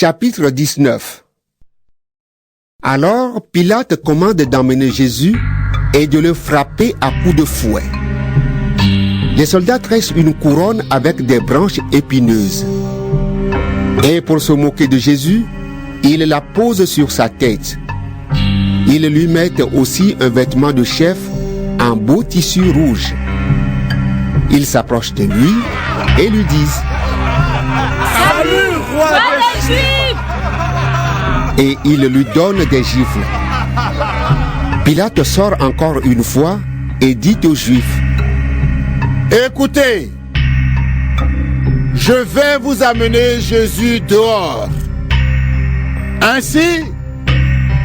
Chapitre 19. Alors Pilate commande d'emmener Jésus et de le frapper à coups de fouet. Les soldats tressent une couronne avec des branches épineuses. Et pour se moquer de Jésus, ils la posent sur sa tête. Ils lui mettent aussi un vêtement de chef en beau tissu rouge. Ils s'approchent de lui et lui disent « Salut, roi des Juifs !» Et ils lui donnent des gifles. Pilate sort encore une fois et dit aux Juifs « Écoutez, je vais vous amener Jésus dehors. Ainsi,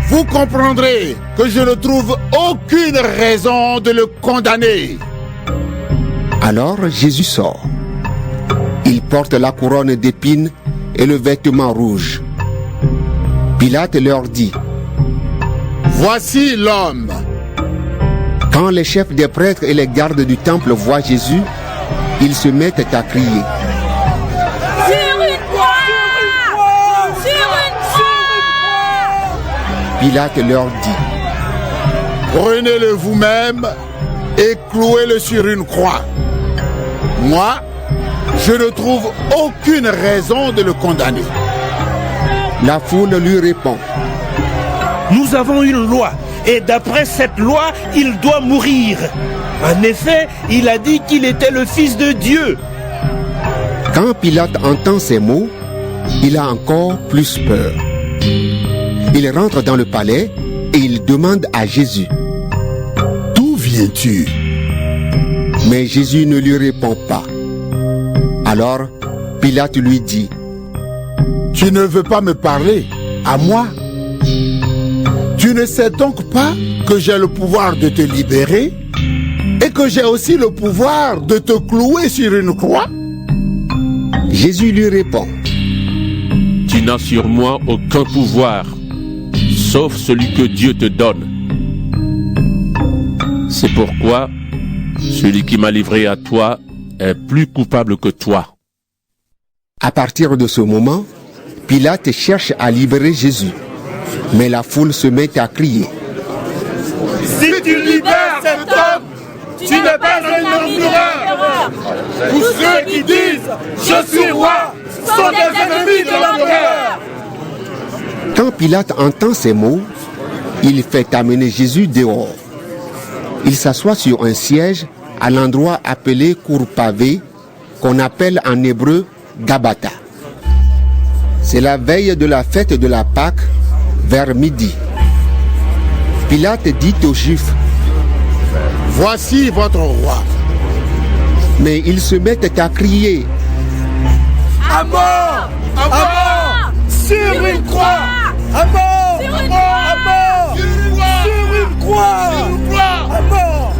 vous comprendrez que je ne trouve aucune raison de le condamner. » Alors Jésus sort. Il porte la couronne d'épines et le vêtement rouge. Pilate leur dit « Voici l'homme. » Quand les chefs des prêtres et les gardes du temple voient Jésus, ils se mettent à crier « Sur une croix ! Sur une croix !» Pilate leur dit « Prenez-le vous-même et clouez-le sur une croix. Moi, je ne trouve aucune raison de le condamner. » La foule lui répond « Nous avons une loi, et d'après cette loi, il doit mourir. En effet, il a dit qu'il était le Fils de Dieu. » Quand Pilate entend ces mots, il a encore plus peur. Il rentre dans le palais et il demande à Jésus « D'où viens-tu » Mais Jésus ne lui répond pas. Alors Pilate lui dit « Tu ne veux pas me parler à moi? Tu ne sais donc pas que j'ai le pouvoir de te libérer et que j'ai aussi le pouvoir de te clouer sur une croix? » Jésus lui répond « Tu n'as sur moi aucun pouvoir, sauf celui que Dieu te donne. C'est pourquoi celui qui m'a livré à toi est plus coupable que toi. » À partir de ce moment, Pilate cherche à libérer Jésus, mais la foule se met à crier « Si tu libères cet homme, tu n'es pas un empereur. Tous ceux qui disent « Je suis roi » sont des ennemis de l'empereur. » Quand Pilate entend ces mots, il fait amener Jésus dehors. Il s'assoit sur un siège à l'endroit appelé cour pavée, qu'on appelle en hébreu Gabata. C'est la veille de la fête de la Pâque, vers midi. Pilate dit aux Juifs « Voici votre roi. » Mais ils se mettent à crier « À mort! À mort! Sur une croix! À mort! Sur une croix! À mort! Sur une croix! À mort !»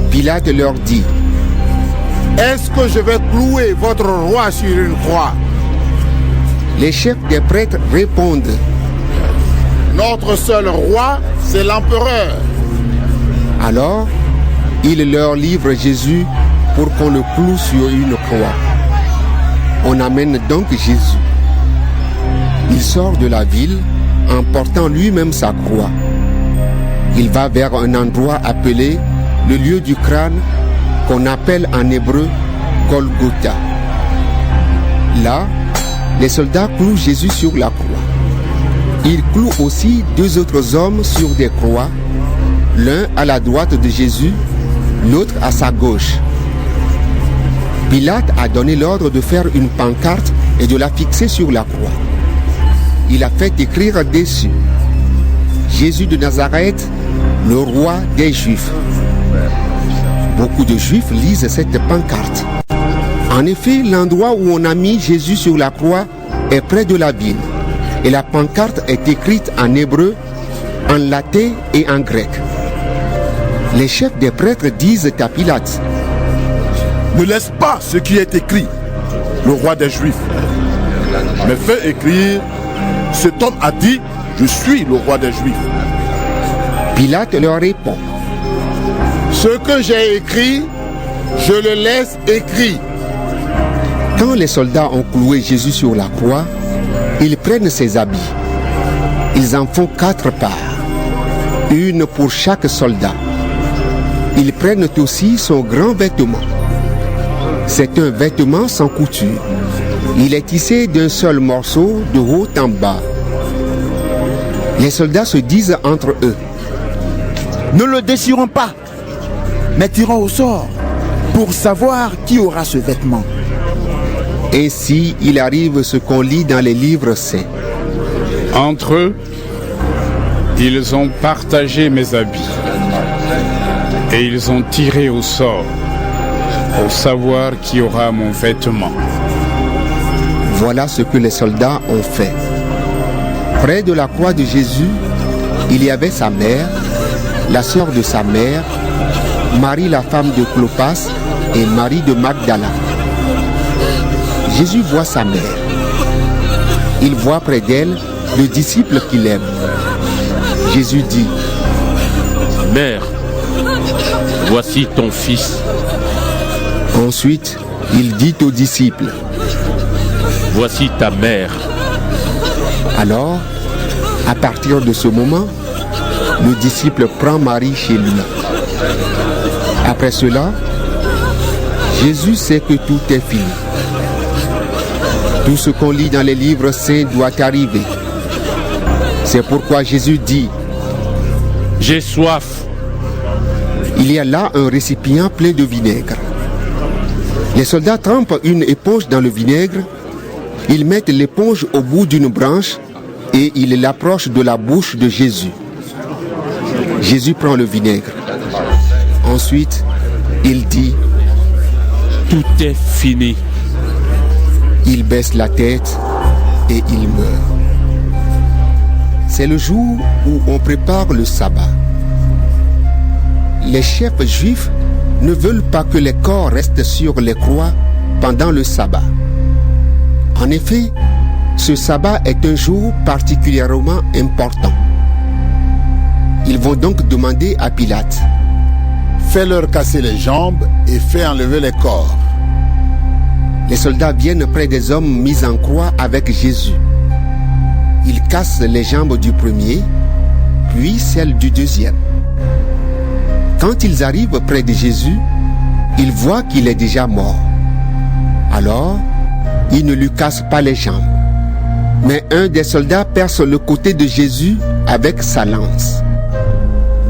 Pilate leur dit « Est-ce que je vais clouer votre roi sur une croix? » Les chefs des prêtres répondent « Notre seul roi, c'est l'empereur. » Alors, il leur livre Jésus pour qu'on le cloue sur une croix. On amène donc Jésus. Il sort de la ville en portant lui-même sa croix. Il va vers un endroit appelé le lieu du crâne, qu'on appelle en hébreu Golgotha. Là, les soldats clouent Jésus sur la croix. Ils clouent aussi deux autres hommes sur des croix, l'un à la droite de Jésus, l'autre à sa gauche. Pilate a donné l'ordre de faire une pancarte et de la fixer sur la croix. Il a fait écrire dessus « Jésus de Nazareth, le roi des Juifs ». Beaucoup de Juifs lisent cette pancarte. En effet, l'endroit où on a mis Jésus sur la croix est près de la ville. Et la pancarte est écrite en hébreu, en latin et en grec. Les chefs des prêtres disent à Pilate « Ne laisse pas ce qui est écrit, le roi des Juifs, mais fais écrire, cet homme a dit, je suis le roi des Juifs. » Pilate leur répond « Ce que j'ai écrit, je le laisse écrit. » Quand les soldats ont cloué Jésus sur la croix, Ils prennent ses habits. Ils en font 4 parts, une pour chaque soldat. Ils prennent aussi son grand vêtement. C'est un vêtement sans couture. Il est tissé d'un seul morceau de haut en bas. Les soldats se disent entre eux: ne le déchirons pas, mais tirons au sort pour savoir qui aura ce vêtement. Ainsi, il arrive ce qu'on lit dans les livres saints. Entre eux, ils ont partagé mes habits et ils ont tiré au sort pour savoir qui aura mon vêtement. Voilà ce que les soldats ont fait. Près de la croix de Jésus, il y avait sa mère, la sœur de sa mère, Marie la femme de Clopas et Marie de Magdala. Jésus voit sa mère. Il voit près d'elle le disciple qu'il aime. Jésus dit: Mère, voici ton fils. Ensuite, il dit aux disciples: Voici ta mère. Alors, à partir de ce moment, le disciple prend Marie chez lui. Après cela, Jésus sait que tout est fini. Tout ce qu'on lit dans les livres saints doit arriver. C'est pourquoi Jésus dit: J'ai soif. Il y a là un récipient plein de vinaigre. Les soldats trempent une éponge dans le vinaigre. Ils mettent l'éponge au bout d'une branche et ils l'approchent de la bouche de Jésus. Jésus prend le vinaigre. Ensuite, il dit: Tout est fini. Il baisse la tête et il meurt. C'est le jour où on prépare le sabbat. Les chefs juifs ne veulent pas que les corps restent sur les croix pendant le sabbat. En effet, ce sabbat est un jour particulièrement important. Ils vont donc demander à Pilate: Fais-leur casser les jambes et fais enlever les corps. Les soldats viennent près des hommes mis en croix avec Jésus. Ils cassent les jambes du premier, puis celles du deuxième. Quand ils arrivent près de Jésus, ils voient qu'il est déjà mort. Alors, ils ne lui cassent pas les jambes. Mais un des soldats perce le côté de Jésus avec sa lance.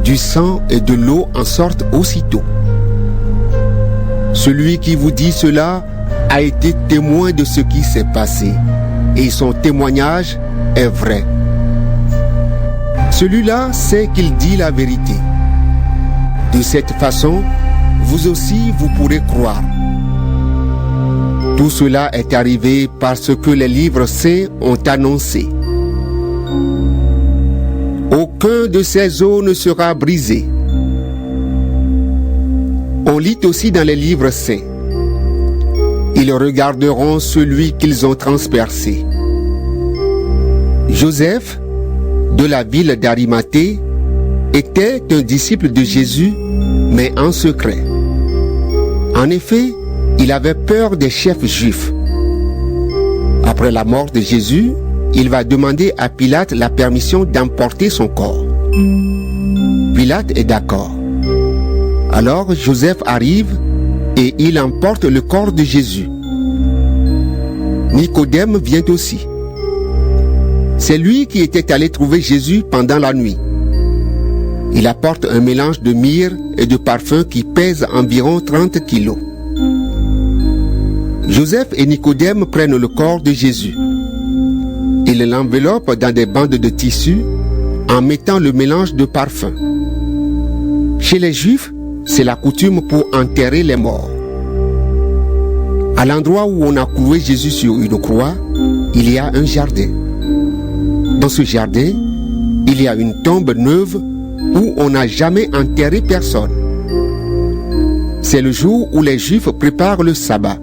Du sang et de l'eau en sortent aussitôt. Celui qui vous dit cela a été témoin de ce qui s'est passé, et son témoignage est vrai. Celui-là sait qu'il dit la vérité. De cette façon, vous aussi vous pourrez croire. Tout cela est arrivé parce que les livres saints ont annoncé: aucun de ces os ne sera brisé. On lit aussi dans les livres saints: ils regarderont celui qu'ils ont transpercé. Joseph, de la ville d'Arimathée, était un disciple de Jésus, mais en secret. En effet, il avait peur des chefs juifs. Après la mort de Jésus, il va demander à Pilate la permission d'emporter son corps. Pilate est d'accord. Alors Joseph arrive et il emporte le corps de Jésus. Nicodème vient aussi. C'est lui qui était allé trouver Jésus pendant la nuit. Il apporte un mélange de myrrhe et de parfum qui pèse environ 30 kilos. Joseph et Nicodème prennent le corps de Jésus. Ils l'enveloppent dans des bandes de tissu en mettant le mélange de parfum. Chez les Juifs, c'est la coutume pour enterrer les morts. À l'endroit où on a cloué Jésus sur une croix, il y a un jardin. Dans ce jardin, il y a une tombe neuve où on n'a jamais enterré personne. C'est le jour où les Juifs préparent le sabbat.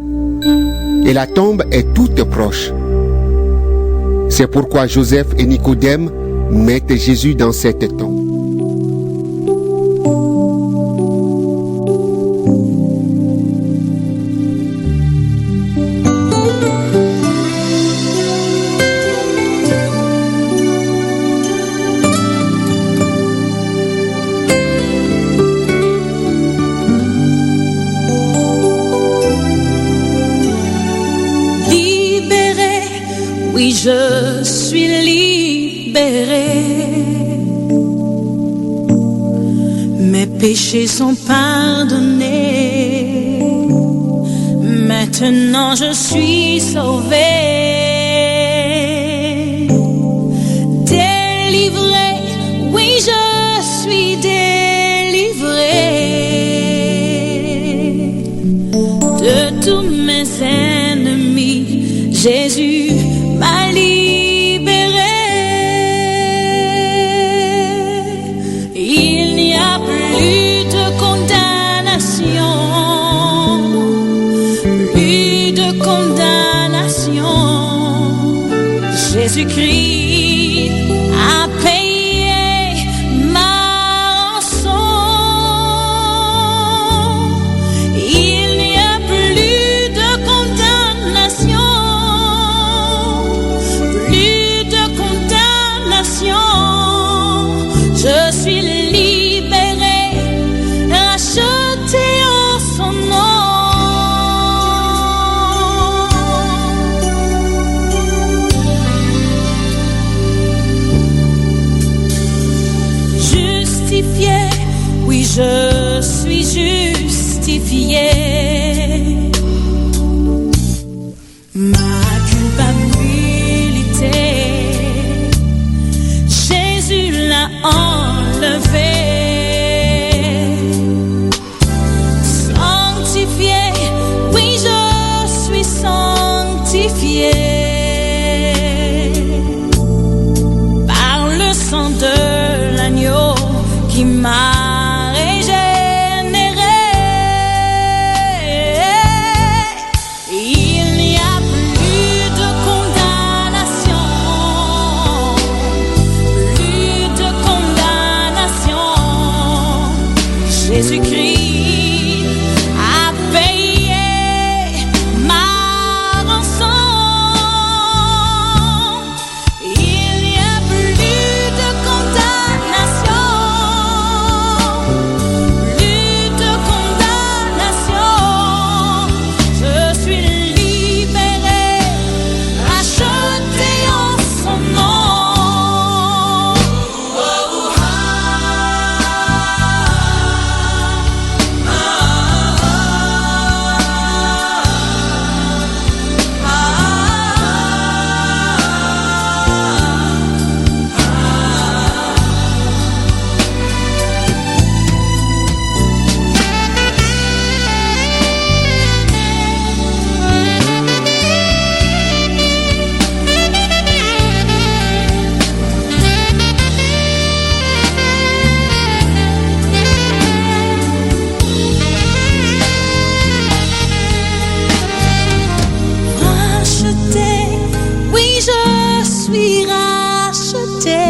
Et la tombe est toute proche. C'est pourquoi Joseph et Nicodème mettent Jésus dans cette tombe. je suis libéré. Mes péchés sont pardonnés. Maintenant je suis sauvé. Délivré, oui je suis délivré de tous mes ennemis. Jésus m'a libéré. Il n'y a plus de condamnation, plus de condamnation. Jésus-Christ a payé ma rançon. Il n'y a plus de condamnation, plus de condamnation. Je suis libéré, racheté en son nom. Justifié, oui je suis justifié. Ma culpabilité, Jésus l'a enlevé. Sanctifié, oui je suis sanctifié par le sang de l'agneau qui m'a régénéré. Il n'y a plus de condamnation, plus de condamnation. Jésus-Christ a payé ma rançon. Il n'y a plus de condamnation, plus de condamnation. Je suis libéré, racheté en son nom. Racheté, oui je suis racheté.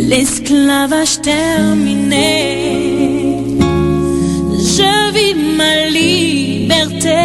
L'esclavage terminé, je vis ma liberté.